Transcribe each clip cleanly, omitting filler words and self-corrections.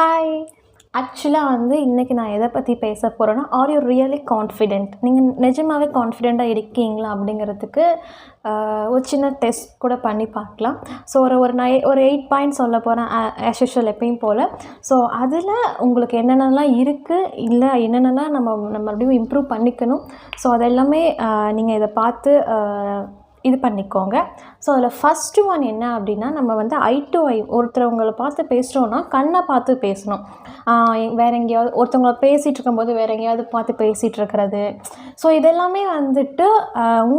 Hi. ஆக்சுவலாக இன்றைக்கி நான் எதை பற்றி பேச போகிறேன்னா, ஆர் யூ ரியலி கான்ஃபிடென்ட்? நீங்கள் நிஜமாகவே கான்ஃபிடெண்ட்டாக இருக்கீங்களா அப்படிங்கிறதுக்கு ஒரு சின்ன டெஸ்ட் கூட பண்ணி பார்க்கலாம். ஸோ ஒரு 8 பாயிண்ட்ஸ் சொல்ல போகிறேன், ஆஸ் யூஷுவல் எப்பயும் போல். ஸோ அதில் உங்களுக்கு என்னென்னலாம் இருக்குது, இல்லை என்னென்னலாம் நம்ம அப்படியே இம்ப்ரூவ் பண்ணிக்கணும். ஸோ அதெல்லாமே நீங்கள் இதை பார்த்து இது பண்ணிக்கோங்க. ஸோ அதில் ஃபஸ்ட்டு ஒன் என்ன அப்படின்னா, நம்ம ஐ டு ஐ ஒருத்தவங்களை பார்த்து பேசுகிறோன்னா கண்ணை பார்த்து பேசணும். வேறு எங்கேயாவது ஒருத்தவங்களை பேசிகிட்டு இருக்கும்போது வேறு எங்கேயாவது பார்த்து பேசிகிட்டு இருக்கிறது. ஸோ இதெல்லாமே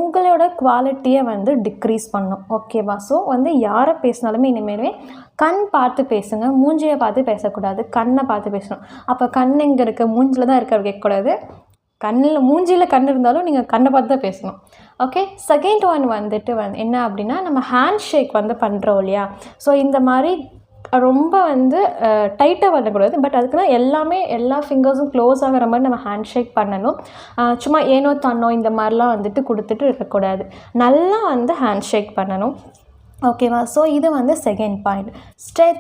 உங்களோட குவாலிட்டியை டிக்ரீஸ் பண்ணும். ஓகேவா? ஸோ யாரை பேசினாலுமே இனிமேலே கண் பார்த்து பேசுங்க, மூஞ்சியை பார்த்து பேசக்கூடாது, கண்ணை பார்த்து பேசணும். அப்போ கண் எங்கே இருக்குது, மூஞ்சில் தான் இருக்க கேட்கக்கூடாது. மூஞ்சியில் கண் இருந்தாலும் நீங்கள் கண்ணை பார்த்து தான் பேசணும். ஓகே. செகண்ட் ஒன் என்ன அப்படின்னா, நம்ம ஹேண்ட் ஷேக் பண்ணுறோம் இல்லையா? ஸோ இந்த மாதிரி ரொம்ப டைட்டாக பண்ணக்கூடாது. பட் அதுக்குலாம் எல்லா ஃபிங்கர்ஸும் க்ளோஸ் ஆகிற மாதிரி நம்ம ஹேண்ட் ஷேக் பண்ணணும். சும்மா ஏனோ தானோ இந்த மாதிரிலாம் கொடுத்துட்டு இருக்கக்கூடாது. நல்லா ஹேண்ட் ஷேக் பண்ணணும். ஓகேவா? ஸோ இது செகண்ட் பாயிண்ட்.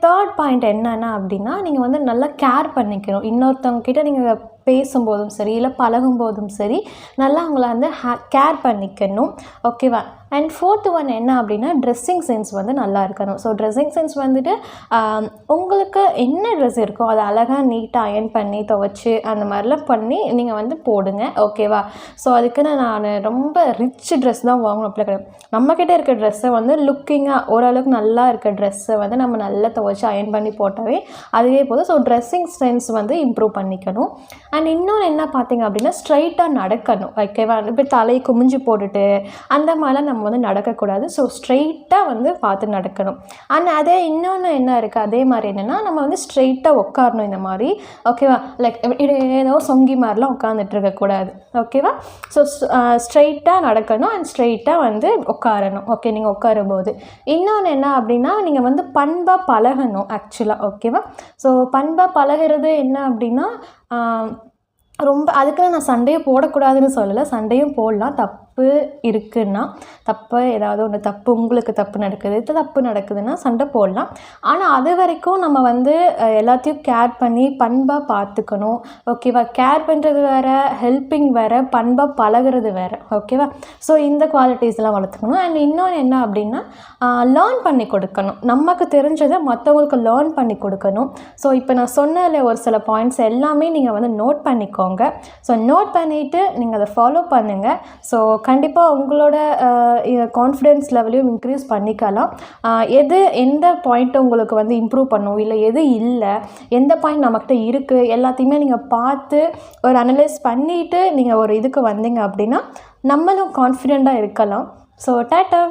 தேர்ட் பாயிண்ட் என்னென்னா அப்படின்னா, நீங்கள் நல்லா கேர் பண்ணிக்கணும். இன்னொருத்தவங்கக்கிட்ட நீங்கள் பேசும்போதும் சரி, இல்லை பழகும்போதும் சரி, நல்லா அவங்கள கேர் பண்ணிக்கணும். ஓகேவா? அண்ட் ஃபோர்த்து ஒன் என்ன அப்படின்னா, ட்ரெஸ்ஸிங் சென்ஸ் நல்லா இருக்கணும். ஸோ ட்ரெஸ்ஸிங் சென்ஸ் உங்களுக்கு என்ன ட்ரெஸ் இருக்கோ அதை அழகாக நீட்டாக அயர்ன் பண்ணி துவைச்சி அந்த மாதிரிலாம் பண்ணி நீங்கள் போடுங்க. ஓகேவா? ஸோ அதுக்குன்னு நான் ரொம்ப ரிச் ட்ரெஸ் தான் வாங்கணும் அப்படி கிடையாது. நம்மக்கிட்ட இருக்க ட்ரெஸ்ஸை லுக்கிங்காக ஓரளவுக்கு நல்லா இருக்க ட்ரெஸ்ஸை நம்ம நல்லா துவைச்சி அயர்ன் பண்ணி போட்டாவே அதுவே போதும். ஸோ ட்ரெஸ்ஸிங் சென்ஸ் இம்ப்ரூவ் பண்ணிக்கணும். அண்ட் இன்னொன்று என்ன பார்த்தீங்க அப்படின்னா, ஸ்ட்ரைட்டாக நடக்கணும். ஓகேவா? இப்போ தலையை குமிஞ்சு போட்டுட்டு அந்த மாதிரிலாம் நம்ம நடக்கக்கூடாது. ஸோ ஸ்ட்ரெயிட்டாக பார்த்து நடக்கணும். அண்ட் அதே இன்னொன்று என்ன இருக்குது, அதே மாதிரி என்னென்னா, நம்ம ஸ்ட்ரெயிட்டாக உட்காரணும் இந்த மாதிரி. ஓகேவா? லைக் ஏதோ சொங்கி மாதிரிலாம் உட்காந்துட்டு இருக்கக்கூடாது. ஓகேவா? ஸோ ஸ்ட்ரெயிட்டாக நடக்கணும் அண்ட் ஸ்ட்ரெயிட்டாக உட்காரணும். ஓகே. நீங்கள் உட்காரும்போது இன்னொன்று என்ன அப்படின்னா, நீங்கள் பண்பாக பழகணும் ஆக்சுவலாக. ஓகேவா? ஸோ பண்பாக பழகிறது என்ன அப்படின்னா, ரொம்ப அதுக்குன்னு நான் சண்டையை போடக்கூடாதுன்னு சொல்லலை. சண்டையும் போடலாம். தப்பு இருக்குன்னா, தப்பு ஏதாவது ஒன்று தப்பு, உங்களுக்கு தப்பு நடக்குதுன்னா சண்டை போடலாம். ஆனால் அது வரைக்கும் நம்ம எல்லாத்தையும் கேர் பண்ணி பண்பாக பார்த்துக்கணும். ஓகேவா? கேர் பண்ணுறது வேறு, ஹெல்ப்பிங் வேறு, பண்பாக பழகிறது வேறு. ஓகேவா? ஸோ இந்த குவாலிட்டிஸ்லாம் வளர்த்துக்கணும். அண்ட் இன்னொன்று என்ன அப்படின்னா, லேர்ன் பண்ணி கொடுக்கணும். நமக்கு தெரிஞ்சதை மற்றவங்களுக்கு லேர்ன் பண்ணி கொடுக்கணும். ஸோ இப்போ நான் சொன்னதில் ஒரு சில பாயிண்ட்ஸ் எல்லாமே நீங்கள் நோட் பண்ணிக்கோங்க. ஸோ நோட் பண்ணிவிட்டு நீங்கள் அதை ஃபாலோ பண்ணுங்கள். ஸோ கண்டிப்பாக உங்களோட கான்ஃபிடென்ஸ் லெவலையும் இன்க்ரீஸ் பண்ணிக்கலாம். எந்த பாயிண்ட்டை உங்களுக்கு இம்ப்ரூவ் பண்ணும், இல்லை எது இல்லை, எந்த பாயிண்ட் நம்மக்கிட்ட இருக்குது, எல்லாத்தையுமே நீங்கள் பார்த்து ஒரு அனலைஸ் பண்ணிவிட்டு நீங்கள் ஒரு இதுக்கு வந்தீங்க அப்படின்னா நம்மளும் கான்ஃபிடெண்ட்டாக இருக்கலாம். So tata.